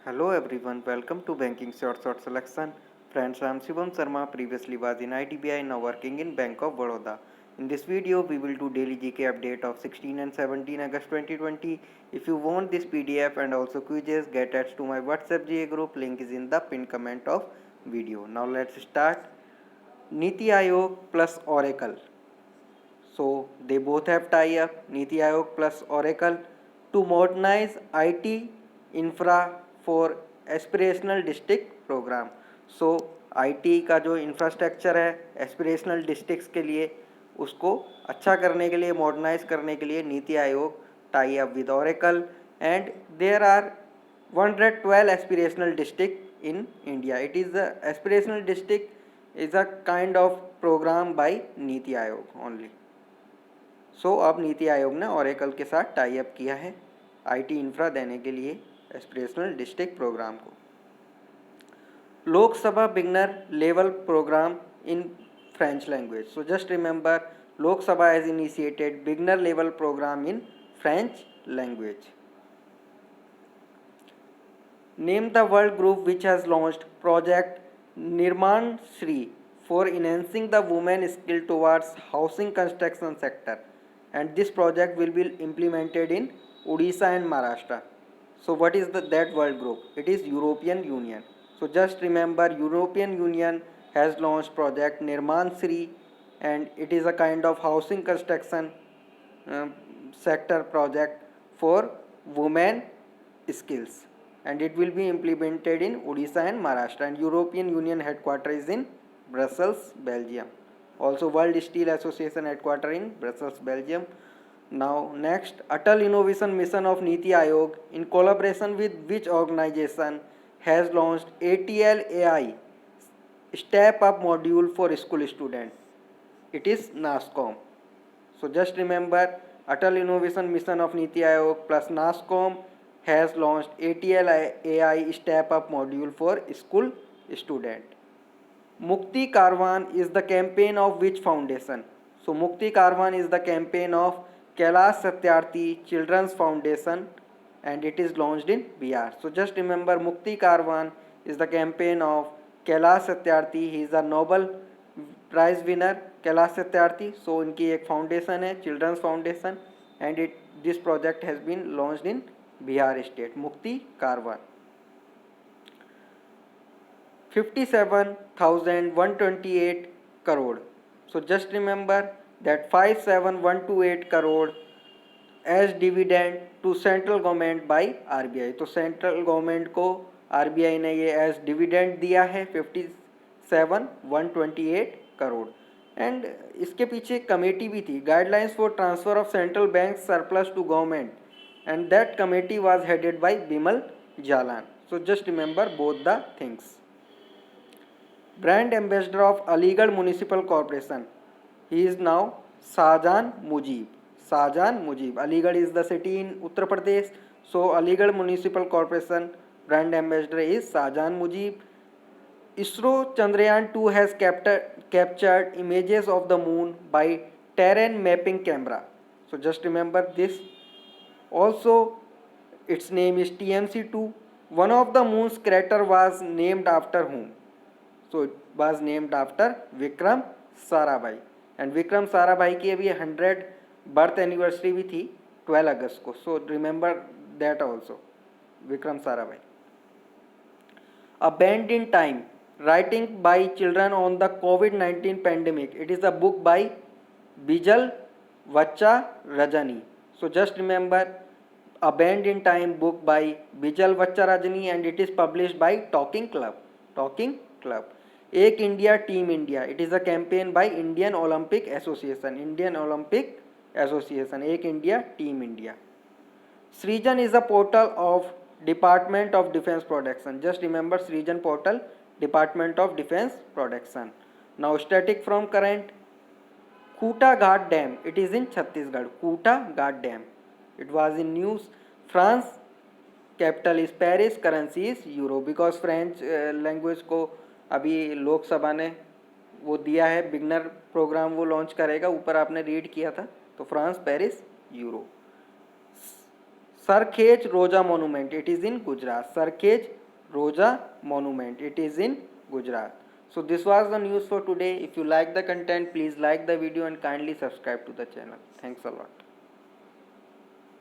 Hello everyone, welcome to Banking Short Selection. Friends, I am Shivam Sharma, previously was in IDBI, now working in Bank of Baroda. In this video, we will do daily GK update of 16 and 17 August 2020. If you want this PDF and also quizzes, get attached to my WhatsApp GA group, link is in the pinned comment of video. Now let's start. Niti Aayog plus Oracle. So they both have tie-up, Niti Aayog plus Oracle, to modernize IT infra for aspirational district programme. So IT का जो infrastructure है aspirational districts के लिए उसको अच्छा करने के लिए मॉडर्नाइज करने के लिए NITI Aayog tie up with Oracle and there are 112 aspirational district in India. It is the aspirational district is a kind of programme by NITI Aayog only. सो अब नीति आयोग ने ओरेकल के साथ टाई अप किया है आईटी इंफ्रा देने के लिए एस्पिरेशनल डिस्ट्रिक्ट प्रोग्राम को. Lok Sabha beginner level programme in French language. So just remember, Lok Sabha has initiated beginner level programme in French language. Name the world group which has launched project Nirman Shri for enhancing the women skill towards housing construction sector, and this project will be implemented in Odisha and Maharashtra. So what is that world group? It is European Union. So just remember, European Union has launched project Nirman Shri, and it is a kind of housing construction sector project for women skills, and it will be implemented in Odisha and Maharashtra, and European Union headquarters is in Brussels, Belgium. Also World Steel Association headquarter in Brussels, Belgium. Now next, Atal Innovation Mission of Niti Aayog in collaboration with which organization has launched ATL AI Step Up module for school student? It is NASCOM. So just remember, Atal Innovation Mission of Niti Aayog plus NASCOM has launched ATL AI Step Up module for school student. Mukti Karwan is the campaign of which foundation? So Mukti Karwan is the campaign of Kailash Satyarthi Children's Foundation, and it is launched in Bihar. So just remember, Mukti Karwan is the campaign of Kailash Satyarthi. He is a Nobel Prize winner, Kailash Satyarthi. So इनकी एक foundation है children's foundation, and this project has been launched in Bihar state. Mukti Karwan. 57,128 crore. So just remember that 57,128 crore as dividend to central government by RBI. तो central government को RBI ने ये as dividend दिया है 57,128 crore. And इसके पीछे committee भी थी, guidelines for transfer of central bank surplus to government, and that committee was headed by Bimal Jalan. So just remember both the things. Brand Ambassador of Aligarh Municipal Corporation. He is now Shahjahan Mujib. Shahjahan Mujib. Aligarh is the city in Uttar Pradesh. So Aligarh Municipal Corporation Brand Ambassador is Shahjahan Mujib. ISRO Chandrayaan 2 has captured images of the moon by terrain mapping camera. So just remember this. Also, its name is TMC-2. One of the moon's crater was named after whom? So it was named after Vikram Sarabhai, and Vikram Sarabhai की अभी 100 birth anniversary भी थी 12 अगस्त को. So remember that also, Vikram Sarabhai. A bend in time, writing by children on the कोविड-19 pandemic. It is a book by Bijal Vachha Rajni. So just remember, a bend in time book by Bijal Vachha Rajni, and it is published by talking club. Talking club. Ek India team India. It is a campaign by Indian Olympic Association. Indian Olympic Association. Ek India team India. सृजन is a portal of department of defence production. Just remember, Srijan portal department of defence production. Now static from current. Kuta Ghat dam. It is in Chhattisgarh. Kuta Ghat dam. It was in news. France capital is Paris. Currency is euro. Because French language को अभी लोकसभा ने वो दिया है, beginner programme वो launch करेगा, ऊपर आपने रीड किया था. तो France, Paris, euro. Sarkhej Roja Monument, it is in Gujarat. Sarkhej Roja Monument, it is in Gujarat. So this was the news for today. If you like the content, please like the video and kindly subscribe to the channel. Thanks a lot.